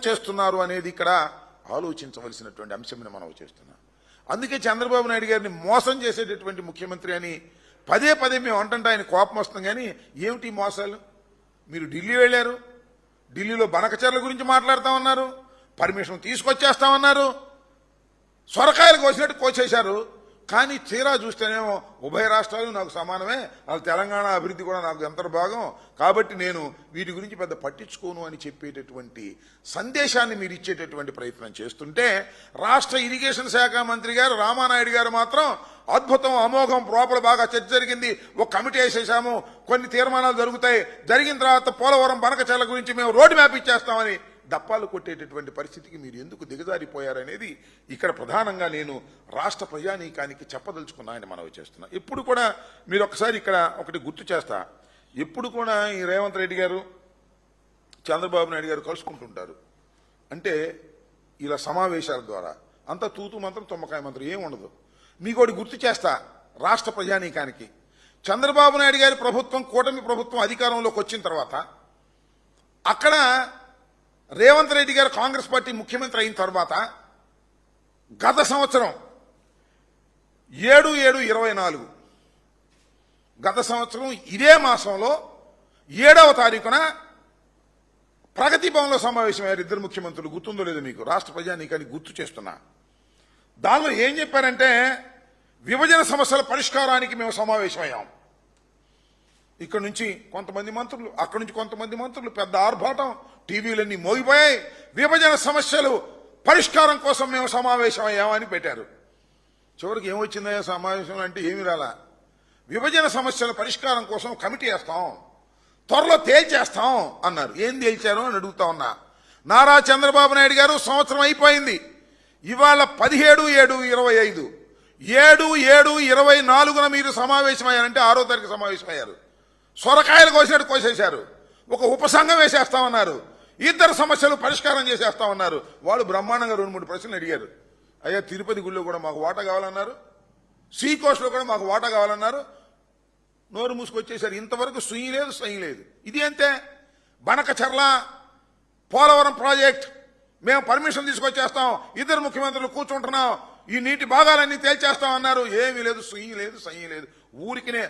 చేస్తున్నారు అనేది ఇక్కడ ఆలోచించవలసినటువంటి అంశంని మనం చేస్తున్నాం. అందుకే చంద్రబాబు నాయుడు గారిని మోసం చేసేటటువంటి ముఖ్యమంత్రి అని పదే పదే మేము అంటుంటే ఆయన కోపం వస్తుంది. కానీ ఏమిటి మోసాలు? మీరు ఢిల్లీ వెళ్ళారు, ఢిల్లీలో బనకచర్ల గురించి మాట్లాడుతూ ఉన్నారు, పర్మిషన్ తీసుకొచ్చేస్తామన్నారు, సొరకాయలు కోసినట్టు కోసేశారు. కానీ తీరా చూస్తేనేమో ఉభయ రాష్ట్రాలు నాకు సమానమే, వాళ్ళ తెలంగాణ అభివృద్ధి కూడా నాకు ఎంత భాగం, కాబట్టి నేను వీటి గురించి పెద్ద పట్టించుకోను అని చెప్పేటటువంటి సందేశాన్ని మీరు ఇచ్చేటటువంటి ప్రయత్నం చేస్తుంటే, రాష్ట్ర ఇరిగేషన్ శాఖ మంత్రి గారు రామానాయుడు గారు మాత్రం అద్భుతం, అమోఘం, లోపల బాగా చర్చ జరిగింది, ఒక కమిటీ వేసేసాము, కొన్ని తీర్మానాలు జరుగుతాయి, జరిగిన తర్వాత పోలవరం బనకచర్ల గురించి మేము రోడ్ మ్యాప్ ఇచ్చేస్తామని డప్పాలు కొట్టేటటువంటి పరిస్థితికి మీరు ఎందుకు దిగజారిపోయారనేది ఇక్కడ ప్రధానంగా నేను రాష్ట్ర ప్రజానీకానికి చెప్పదలుచుకున్నాయని మనవి చేస్తున్నా. ఎప్పుడు కూడా మీరు ఒకసారి ఇక్కడ ఒకటి గుర్తు చేస్తా, ఎప్పుడు కూడా ఈ రేవంత్ రెడ్డి గారు చంద్రబాబు నాయుడు గారు కలుసుకుంటుంటారు అంటే ఇలా సమావేశాల ద్వారా అంతా తూతు మంత్రం తుమ్మకాయ మంత్రం ఏం ఉండదు. మీకు ఒకటి గుర్తు చేస్తా రాష్ట్ర ప్రజానీకానికి, చంద్రబాబు నాయుడు గారి ప్రభుత్వం, కూటమి ప్రభుత్వం అధికారంలోకి వచ్చిన తర్వాత అక్కడ రేవంత్ రెడ్డి గారు కాంగ్రెస్ పార్టీ ముఖ్యమంత్రి అయిన తర్వాత గత సంవత్సరం 7/7/24 గత సంవత్సరం ఇదే మాసంలో 7వ తారీఖున ప్రగతి భవన్లో సమావేశమయ్యారు ఇద్దరు ముఖ్యమంత్రులు. గుర్తుందో లేదో మీకు? రాష్ట్ర ప్రజానీకానికి గుర్తు చేస్తున్నా. దానిలో ఏం చెప్పారంటే, విభజన సమస్యల పరిష్కారానికి మేము సమావేశమయ్యాం. ఇక్కడ నుంచి కొంతమంది మంత్రులు, అక్కడి నుంచి కొంతమంది మంత్రులు, పెద్ద ఆర్భాటం, టీవీలన్నీ మోగిపోయాయి. విభజన సమస్యలు పరిష్కారం కోసం మేము సమావేశమయ్యామని పెట్టారు. చివరికి ఏమొచ్చిందయ్యా సమావేశం అంటే? ఏమి రాలా. విభజన సమస్యల పరిష్కారం కోసం కమిటీ వేస్తాం, త్వరలో తేల్చేస్తాం అన్నారు. ఏం తేల్చారు అని అడుగుతా ఉన్నా. నారా చంద్రబాబు నాయుడు గారు సంవత్సరం అయిపోయింది, ఇవాళ 17/7/25 7/7/24 మీరు సమావేశమయ్యారంటే 6వ తారీఖు సమావేశమయ్యారు. సొరకాయలు కోసినట్టు కోసేశారు. ఒక ఉపసంఘం వేసేస్తామన్నారు, ఇద్దరు సమస్యలు పరిష్కారం చేసేస్తామన్నారు. వాళ్ళు బ్రహ్మాండంగా 2-3 ప్రశ్నలు అడిగారు. అయ్యా తిరుపతి గుళ్ళో కూడా మాకు వాటా కావాలన్నారు, సీ కోస్ట్లో కూడా మాకు వాటా కావాలన్నారు. నోరు మూసుకొచ్చేశారు. ఇంతవరకు సుయ్యి లేదు, సయ్యి లేదు. ఇది అంతే. బనకచర్ల పోలవరం ప్రాజెక్ట్ మేము పర్మిషన్ తీసుకొచ్చేస్తాం, ఇద్దరు ముఖ్యమంత్రులు కూర్చుంటున్నాం, ఈ నీటి భాగాలన్నీ తేల్చేస్తాం అన్నారు. ఏమీ లేదు, సుయ్యి లేదు, సయ్యి లేదు. ఊరికినే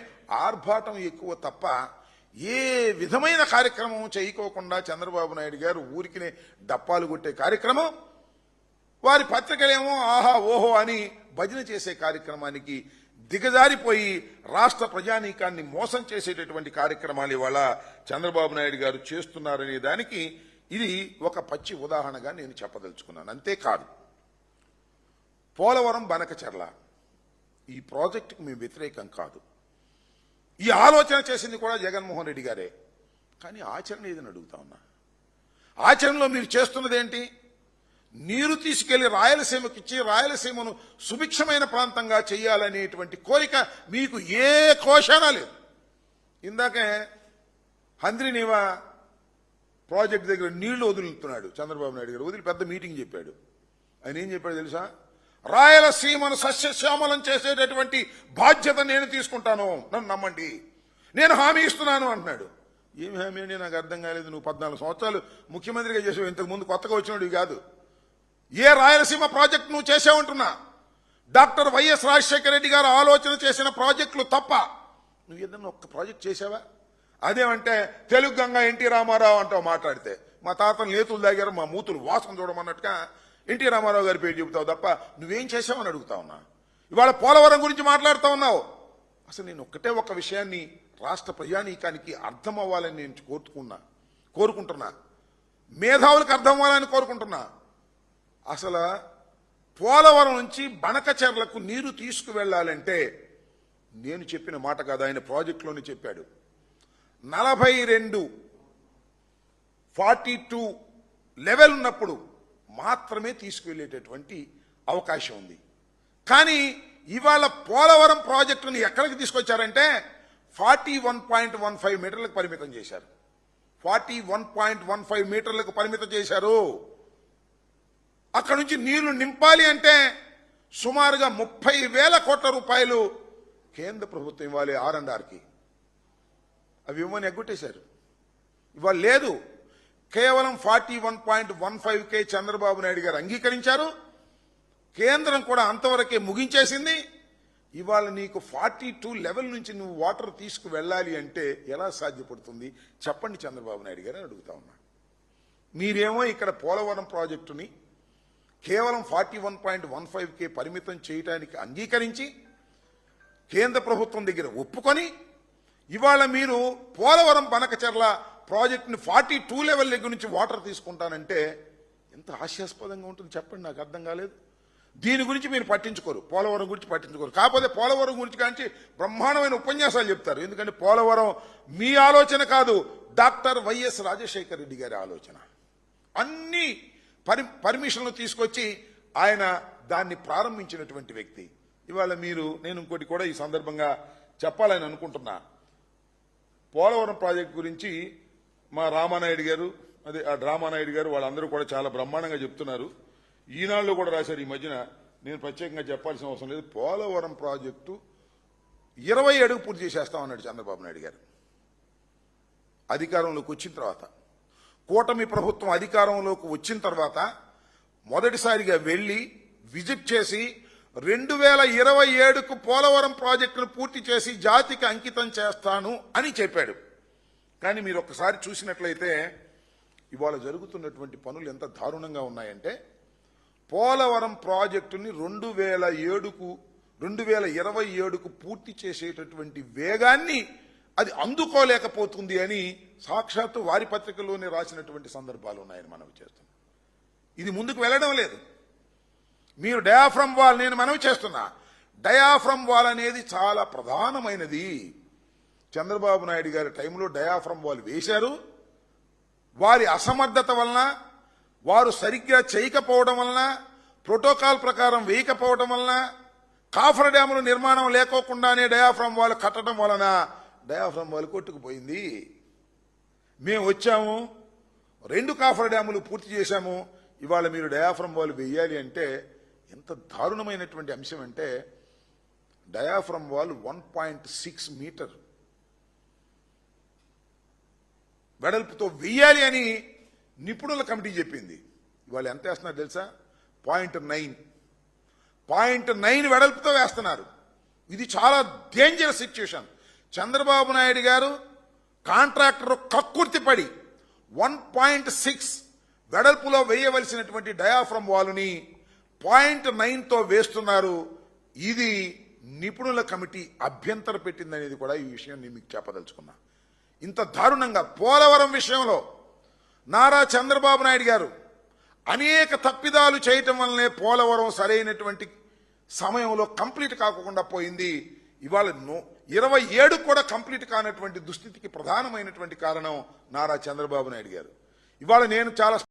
ఆర్భాటం ఎక్కువ తప్ప ఏ విధమైన కార్యక్రమం చేయకోకుండా చంద్రబాబు నాయుడు గారు ఊరికినే డప్పాలు కొట్టే కార్యక్రమం, వారి పత్రికలేమో ఆహా ఓహో అని భజన చేసే కార్యక్రమానికి దిగజారిపోయి రాష్ట్ర ప్రజానీకాన్ని మోసం చేసేటటువంటి కార్యక్రమాలు ఇవాళ చంద్రబాబు నాయుడు గారు చేస్తున్నారనే దానికి ఇది ఒక పచ్చి ఉదాహరణగా నేను చెప్పదలుచుకున్నాను. అంతేకాదు, పోలవరం బనకచర్ల ఈ ప్రాజెక్టుకు మేము వ్యతిరేకం కాదు. ఈ ఆలోచన చేసింది కూడా జగన్మోహన్ రెడ్డి గారే. కానీ ఆచరణ ఏదని అడుగుతా ఉన్నా. ఆచరణలో మీరు చేస్తున్నది ఏంటి? నీరు తీసుకెళ్లి రాయలసీమకి ఇచ్చి రాయలసీమను సుభిక్షమైన ప్రాంతంగా చేయాలనేటువంటి కోరిక మీకు ఏ కోశానా లేదు. ఇందాకే హంద్రినీవా ప్రాజెక్ట్ దగ్గర నీళ్లు వదులుతున్నాడు చంద్రబాబు నాయుడు గారు. వదిలి పెద్ద మీటింగ్ చెప్పాడు. ఆయన ఏం చెప్పాడు తెలుసా? రాయలసీమను సస్యశ్యామలం చేసేటటువంటి బాధ్యత నేను తీసుకుంటాను, నన్ను నమ్మండి, నేను హామీ ఇస్తున్నాను అంటున్నాడు. ఏమి హామీ అండి? నాకు అర్థం కాలేదు. నువ్వు 14 సంవత్సరాలు ముఖ్యమంత్రిగా చేసావు, ఇంతకు ముందు కొత్తగా వచ్చినవి కాదు. ఏ రాయలసీమ ప్రాజెక్టు నువ్వు చేసావంటున్నా? డాక్టర్ వైఎస్ రాజశేఖర రెడ్డి గారు ఆలోచన చేసిన ప్రాజెక్టులు తప్ప నువ్వు ఏదన్నా ఒక్క ప్రాజెక్ట్ చేసావా? అదేమంటే తెలుగు గంగా ఎన్టీ రామారావు అంటావు మాట్లాడితే. మా తాతలు నేతులు దాగారు, మా మూతులు వాసన చూడమన్నట్టుగా ఎన్టీ రామారావు గారి పేరు చెబుతావు తప్ప నువ్వేం చేసావని అడుగుతా ఉన్నా. ఇవాళ పోలవరం గురించి మాట్లాడుతూ ఉన్నావు. అసలు నేను ఒక్క విషయాన్ని రాష్ట్ర ప్రజానీకానికి అర్థం అవ్వాలని నేను కోరుకుంటున్నా, మేధావులకు అర్థం అవ్వాలని కోరుకుంటున్నా. అసలు పోలవరం నుంచి బనకచర్లకు నీరు తీసుకువెళ్లాలంటే నేను చెప్పిన మాట కాదు, ఆయన ప్రాజెక్టులోనే చెప్పాడు. 42 లెవెల్ ఉన్నప్పుడు మాత్రమే తీసుకువెళ్ళేటటువంటి అవకాశం ఉంది. కానీ ఇవాళ పోలవరం ప్రాజెక్టును ఎక్కడికి తీసుకొచ్చారంటే 41.15 మీటర్లకు పరిమితం చేశారు. 41.15 మీటర్లకు పరిమితం చేశారు. అక్కడ నుంచి నీళ్లు నింపాలి అంటే సుమారుగా 30,000 కోట్ల రూపాయలు కేంద్ర ప్రభుత్వం ఇవ్వాలి R&Rకి. అవి ఇవ్వమని ఎగ్గొట్టేశారు. ఇవాళ లేదు. కేవలం 41.15K చంద్రబాబు నాయుడు గారు అంగీకరించారు. కేంద్రం కూడా అంతవరకే ముగించేసింది. ఇవాళ నీకు 42 లెవెల్ నుంచి నువ్వు వాటర్ తీసుకు వెళ్ళాలి అంటే ఎలా సాధ్యపడుతుంది చెప్పండి చంద్రబాబు నాయుడు గారు అని అడుగుతా ఉన్నా. మీరేమో ఇక్కడ పోలవరం ప్రాజెక్టుని కేవలం 41.15K పరిమితం చేయడానికి అంగీకరించి కేంద్ర ప్రభుత్వం దగ్గర ఒప్పుకొని ఇవాళ మీరు పోలవరం బనకచెర్ల ప్రాజెక్టుని 42 లెవెల్ దగ్గర నుంచి వాటర్ తీసుకుంటానంటే ఎంత హాస్యాస్పదంగా ఉంటుంది చెప్పండి. నాకు అర్థం కాలేదు. దీని గురించి మీరు పట్టించుకోరు, పోలవరం గురించి పట్టించుకోరు. కాకపోతే పోలవరం గురించి కానీ బ్రహ్మాండమైన ఉపన్యాసాలు చెప్తారు. ఎందుకంటే పోలవరం మీ ఆలోచన కాదు, డాక్టర్ వైఎస్ రాజశేఖర రెడ్డి గారి ఆలోచన. అన్ని పర్మిషన్లు తీసుకొచ్చి ఆయన దాన్ని ప్రారంభించినటువంటి వ్యక్తి. ఇవాళ నేను ఇంకోటి కూడా ఈ సందర్భంగా చెప్పాలని అనుకుంటున్నా. పోలవరం ప్రాజెక్టు గురించి మా రామానాయుడు గారు, ఆ రామానాయుడు గారు వాళ్ళందరూ కూడా చాలా బ్రహ్మాండంగా చెప్తున్నారు. ఈనాళ్ళు కూడా రాశారు ఈ మధ్యన. నేను ప్రత్యేకంగా చెప్పాల్సిన అవసరం లేదు. పోలవరం ప్రాజెక్టు 20 అడుగు పూర్తి చేసేస్తామన్నాడు చంద్రబాబు నాయుడు గారు అధికారంలోకి వచ్చిన తర్వాత. కూటమి ప్రభుత్వం అధికారంలోకి వచ్చిన తర్వాత మొదటిసారిగా వెళ్లి విజిట్ చేసి 2027కు పోలవరం ప్రాజెక్టును పూర్తి చేసి జాతికి అంకితం చేస్తాను అని చెప్పాడు. కానీ మీరు ఒక్కసారి చూసినట్లయితే ఇవాళ జరుగుతున్నటువంటి పనులు ఎంత దారుణంగా ఉన్నాయంటే పోలవరం ప్రాజెక్టుని 2027కు పూర్తి చేసేటటువంటి వేగాన్ని అది అందుకోలేకపోతుంది అని సాక్షాత్తు వారి పత్రికల్లోనే రాసినటువంటి సందర్భాలు ఉన్నాయని మనవి చేస్తున్నాం. ఇది ముందుకు వెళ్ళడం లేదు. మీరు డయాఫ్రమ్ వాల్, నేను మనవి చేస్తున్నా, డయాఫ్రమ్ వాల్ అనేది చాలా ప్రధానమైనది. చంద్రబాబు నాయుడు గారి టైంలో డయాఫ్రమ్ వాల్ వేశారు. వారి అసమర్థత వలన, వారు సరిగ్గా చేయకపోవడం వలన, ప్రోటోకాల్ ప్రకారం వేయకపోవడం వలన, కాఫర్ డ్యాముల నిర్మాణం లేకోకుండానే డయాఫ్రమ్ వాల్ కట్టడం వలన డయాఫ్రమ్ వాల్ కొట్టుకుపోయింది. మేము వచ్చాము, 2 కాఫర్ డ్యాములు పూర్తి చేశాము. ఇవాళ మీరు డయాఫ్రమ్ వాల్ వేయాలి అంటే ఎంత దారుణమైనటువంటి అంశం అంటే డయాఫ్రమ్ వాల్ 1.6 మీటర్ వెడల్పుతో వేయాలి అని నిపుణుల కమిటీ చెప్పింది. ఇవాళ ఎంత వేస్తున్నారు తెలుసా? 0.9 వెడల్పుతో వేస్తున్నారు. ఇది చాలా డేంజరస్ సిచ్యుయేషన్. చంద్రబాబు నాయుడు గారు కాంట్రాక్టర్ కక్కుర్తిపడి 1.6 వెడల్పులో వేయవలసినటువంటి డయాఫ్రమ్ వాలుని 0.9తో వేస్తున్నారు. ఇది నిపుణుల కమిటీ అభ్యంతర పెట్టిందనేది కూడా ఈ విషయం నేను మీకు చెప్పదలుచుకున్నా. ఇంత దారుణంగా పోలవరం విషయంలో నారా చంద్రబాబు నాయుడు గారు అనేక తప్పిదాలు చేయటం వల్లనే పోలవరం సరైనటువంటి సమయంలో కంప్లీట్ కాకుండా పోయింది. ఇవాళ 27 కూడా కంప్లీట్ కానటువంటి దుస్థితికి ప్రధానమైనటువంటి కారణం నారా చంద్రబాబు నాయుడు గారు. ఇవాళ నేను చాలా